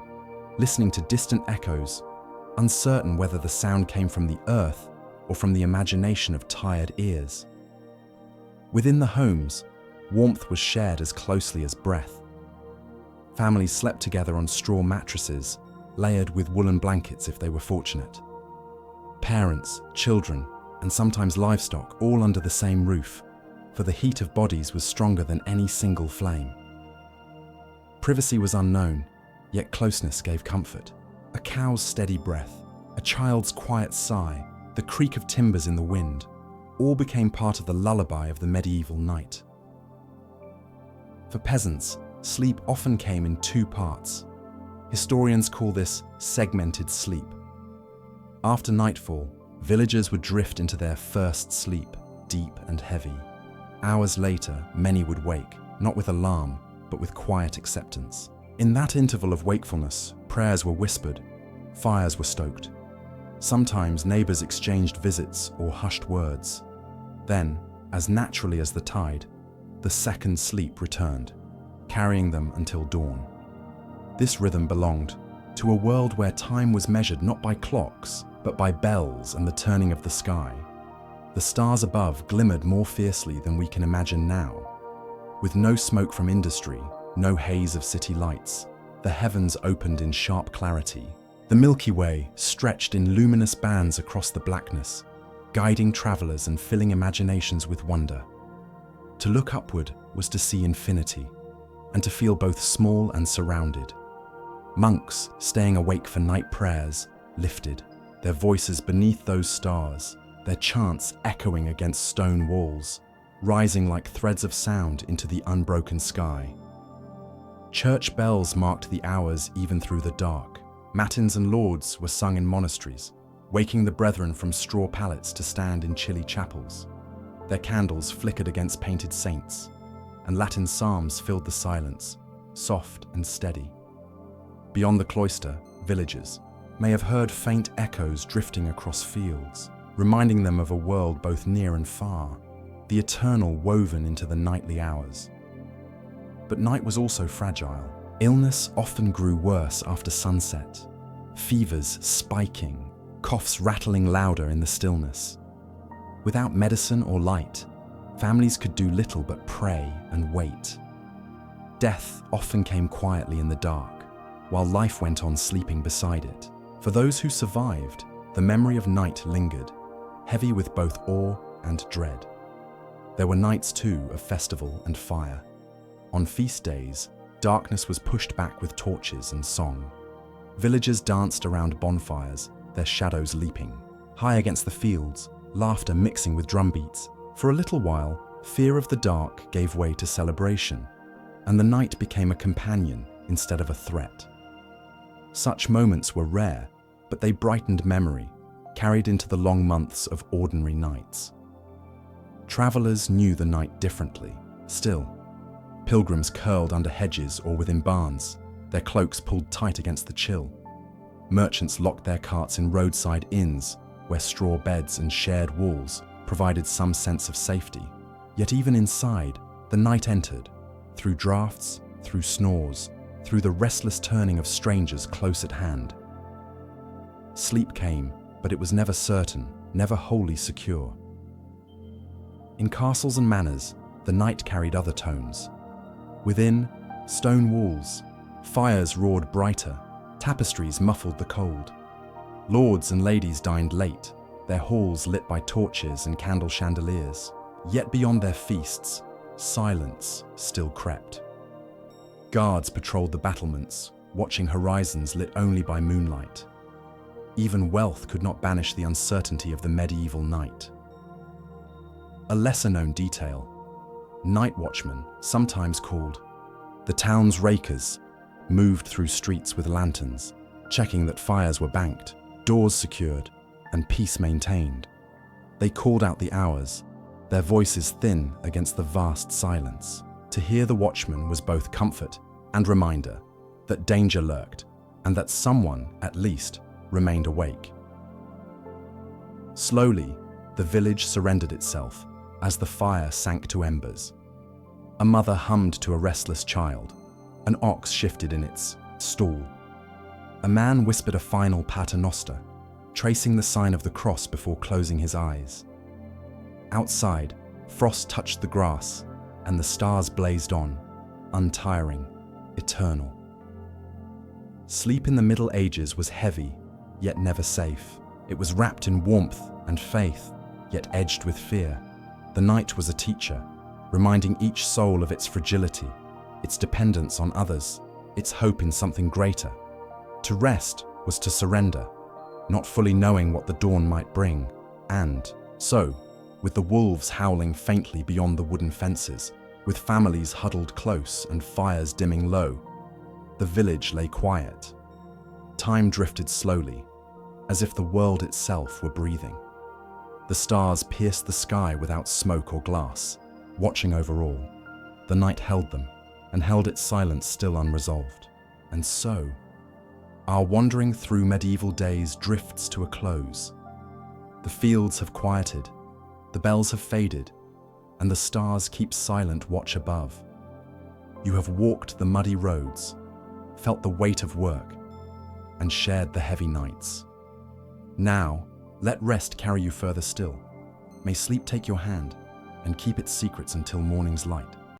listening to distant echoes, uncertain whether the sound came from the earth or from the imagination of tired ears. Within the homes, warmth was shared as closely as breath. Families slept together on straw mattresses, layered with woolen blankets if they were fortunate. Parents, children, and sometimes livestock all under the same roof, for the heat of bodies was stronger than any single flame. Privacy was unknown, yet closeness gave comfort. A cow's steady breath, a child's quiet sigh, the creak of timbers in the wind, all became part of the lullaby of the medieval night. For peasants, sleep often came in two parts. Historians call this segmented sleep. After nightfall, villagers would drift into their first sleep, deep and heavy. Hours later, many would wake, not with alarm, but with quiet acceptance. In that interval of wakefulness, prayers were whispered, fires were stoked. Sometimes neighbors exchanged visits or hushed words. Then, as naturally as the tide, the second sleep returned, carrying them until dawn. This rhythm belonged to a world where time was measured not by clocks, but by bells and the turning of the sky. The stars above glimmered more fiercely than we can imagine now. With no smoke from industry, no haze of city lights, the heavens opened in sharp clarity. The Milky Way stretched in luminous bands across the blackness, guiding travelers and filling imaginations with wonder. To look upward was to see infinity, and to feel both small and surrounded. Monks, staying awake for night prayers, lifted, their voices beneath those stars, their chants echoing against stone walls, rising like threads of sound into the unbroken sky. Church bells marked the hours even through the dark. Matins and lauds were sung in monasteries, waking the brethren from straw pallets to stand in chilly chapels. Their candles flickered against painted saints, and Latin psalms filled the silence, soft and steady. Beyond the cloister, villagers may have heard faint echoes drifting across fields, reminding them of a world both near and far, the eternal woven into the nightly hours. But night was also fragile. Illness often grew worse after sunset, fevers spiking, coughs rattling louder in the stillness. Without medicine or light, families could do little but pray and wait. Death often came quietly in the dark, while life went on sleeping beside it. For those who survived, the memory of night lingered, heavy with both awe and dread. There were nights too of festival and fire. On feast days, darkness was pushed back with torches and song. Villagers danced around bonfires, their shadows leaping. High against the fields, laughter mixing with drum beats. For a little while, fear of the dark gave way to celebration, and the night became a companion instead of a threat. Such moments were rare, but they brightened memory, carried into the long months of ordinary nights. Travelers knew the night differently. Still, pilgrims curled under hedges or within barns, their cloaks pulled tight against the chill. Merchants locked their carts in roadside inns, where straw beds and shared walls provided some sense of safety. Yet even inside, the night entered, through draughts, through snores, through the restless turning of strangers close at hand. Sleep came, but it was never certain, never wholly secure. In castles and manors, the night carried other tones. Within, stone walls, fires roared brighter, tapestries muffled the cold. Lords and ladies dined late, their halls lit by torches and candle chandeliers. Yet beyond their feasts, silence still crept. Guards patrolled the battlements, watching horizons lit only by moonlight. Even wealth could not banish the uncertainty of the medieval night. A lesser-known detail: night watchmen, sometimes called the town's rakers, moved through streets with lanterns, checking that fires were banked. doors secured, and peace maintained. They called out the hours, their voices thin against the vast silence. To hear the watchman was both comfort and reminder that danger lurked, and that someone, at least, remained awake. Slowly, the village surrendered itself as the fire sank to embers. A mother hummed to a restless child. An ox shifted in its stall. A man whispered a final paternoster, tracing the sign of the cross before closing his eyes. Outside, frost touched the grass, and the stars blazed on, untiring, eternal. Sleep in the Middle Ages was heavy, yet never safe. It was wrapped in warmth and faith, yet edged with fear. The night was a teacher, reminding each soul of its fragility, its dependence on others, its hope in something greater. To rest was to surrender, not fully knowing what the dawn might bring. And so, with the wolves howling faintly beyond the wooden fences, with families huddled close and fires dimming low, the village lay quiet. Time drifted slowly, as if the world itself were breathing. The stars pierced the sky without smoke or glass, watching over all. The night held them, and held its silence still unresolved. And so, our wandering through medieval days drifts to a close. The fields have quieted, the bells have faded, and the stars keep silent watch above. You have walked the muddy roads, felt the weight of work, and shared the heavy nights. Now, let rest carry you further still. May sleep take your hand and keep its secrets until morning's light.